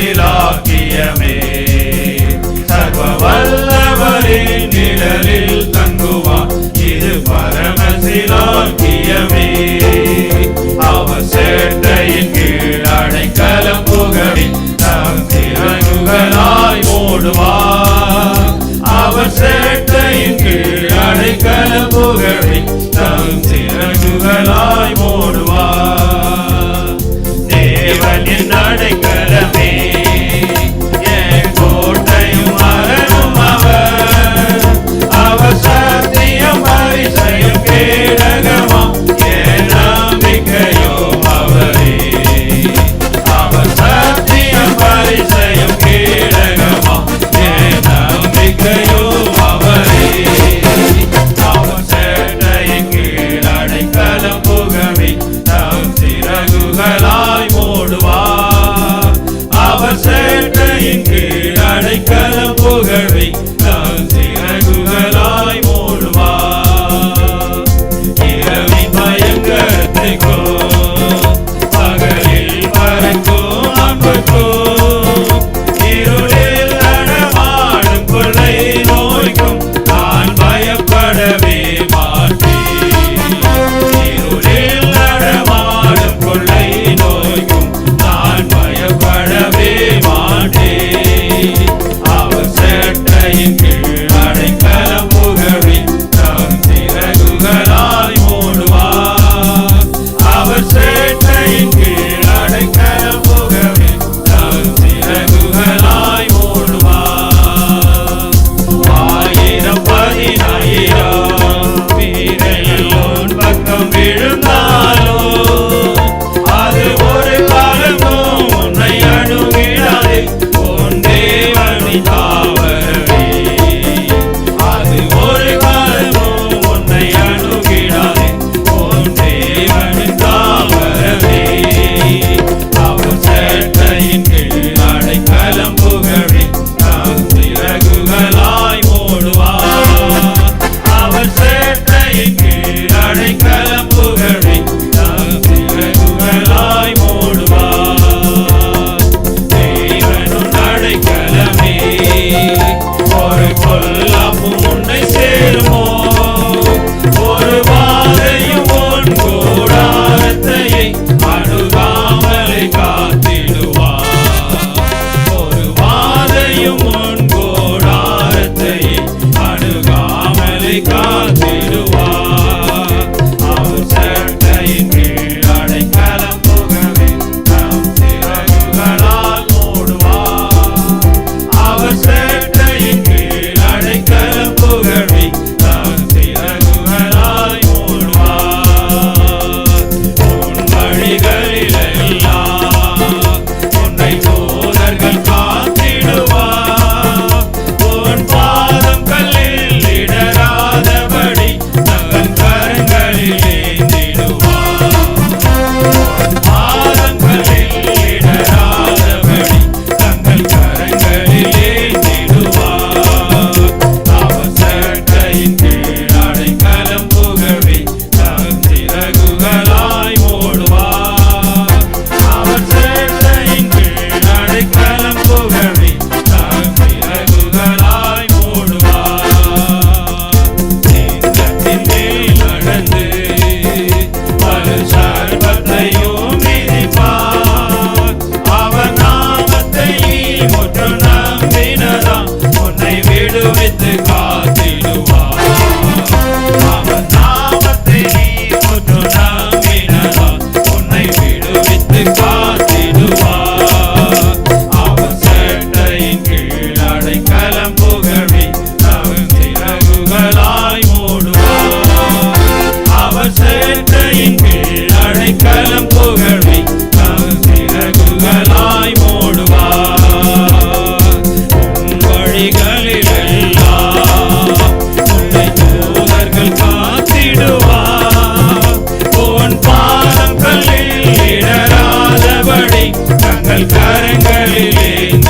சிலாக்கியமே சர்வ வல்லவரின் நிழலில் தங்குவான் இது பரமசிலாக்கியமே அவர் சேட்டையின் கீழ் அடைக்கலம் புகழி தம் சிறகுகளாய் மூடுவார் அவர் சேட்டையின் கீழ் அடைக்கலம் புகழி தம் சிறகுகளாய் மூடுவார் தேவனின் அடைக்கலமே என் கோட்டையும் அரணும் அவர் சத்தியம் பரிசையும் கேடகமாம் என் நம்பிக்கையோ அவரே அவர் சத்தியம் பரிசையும் கேடகமாம் என் நம்பிக்கையோ அவரே அவர் சேட்டையின் கீழ் அடைக்கலம் புகழி தம் சிறகுகளாய் மூடுவார் அவர் சேட்டையின் கீழ் அடைக்கலம் புகழி தம் சிறகுகளாய் மூடுவார் இரவின் பயங்கரத்துக்கோ பகலில் பறக்கும் அம்புக்கோ இருளில் நடமாடும் கொள்ளை நோய்க்கும் நான் பயப்படவே மாட்டேன் இருளில் நடமாடும் கொள்ளை நோய்க்கும் நான் பயப்படவே மாட்டேன் அவர் சேட்டையின் கீழ் அடைக்கலம் புகழி தம் சிறகுகளாய் மூடுவார் அவர் சேட்டையின் கீழ் அடைக்கலம் புகழி தம் சிறகுகளாய் மூடுவார் ஆயிரம் பதினாயிரம் வீரர்கள் பக்கம் விழுந்தாலோ அது ஒரு காலமும் உன்னை அணுகிடாதே உன் தேவனை தாவரவே அது ஒரு காலமும் உன்னை அணுகிடாதே உன் தேவனை தாவரவே அவர் சேட்டையின் கீழ் அடைக்கலம் புகழி தம் சிறகுகளாய் மூடுவார் அவர் சேட்டையின் கீழ் அடைக்கலம் புகழி தம் சிறகுகளாய் மூடுவார் தேவனும் அடைக்கலமே ஒரு பொல்லாப்பும் உன்னை சேருமோ ஒரு வாதையும் உன் கூடாரத்தையை அணுகாமலை காத்திடுவார் ஒரு வாதையும் உன் கூடாரத்தையை அணுகாமலை காத்திடுவார் அவர் சேட்டையின் கீழ் அடைக்கலம் புகழி தம் சிறகுகளால் மூடுவார் அவர் சேட்டையின் கீழ் அடைக்கலம் புகழி தம் சிறகுகளாய் மூடுவார் உன் வழிகளிலெல்லாம் உன்னை தூதர்கள் காத்திடுவார் உன் பாதம் கல்லில் இடராதபடி தங்கள் கரங்களில் ஏந்திடுவார் உன் பாதம் கல்லில் இடராதபடி தங்கள் கரங்களில் ஏந்திடுவார் அவர் சேட்டையின் கீழ் அடைக்கலம் புகழி தம் சிறகுகளாய் மூடுவார் அவர் சேட்டையின் கீழ் அடைக்கலம் புகழி தம் சிறகுகளாய் மூடுவார் சிங்கத்தின் மேல் நடந்து பலு சர்வத்தையும் மிதிப்பார் அவர் நாமத்தை முற்று நம்பினதாம் உன்னை விடுவித்து காத்திடுவார் அவர் நாமத்தை முற்று நம்பினதாம் உன்னை விடுவித்து காத்திடுவார் அவர் சேட்டையின் கீழ் அடைக்கலம் புகழி தம் சிறகுகளாய் மூடுவார் அவர் சேட்டையின் கீழ் அடைக்கலம் புகழி தம் சிறகுகளாய் மூடுவார் உன் வழிகளிலெல்லாம் உன்னை தூதர்கள் காத்திடுவார் உன் பாதம் கல்லில் இடராதபடி தங்கள் கரங்களில்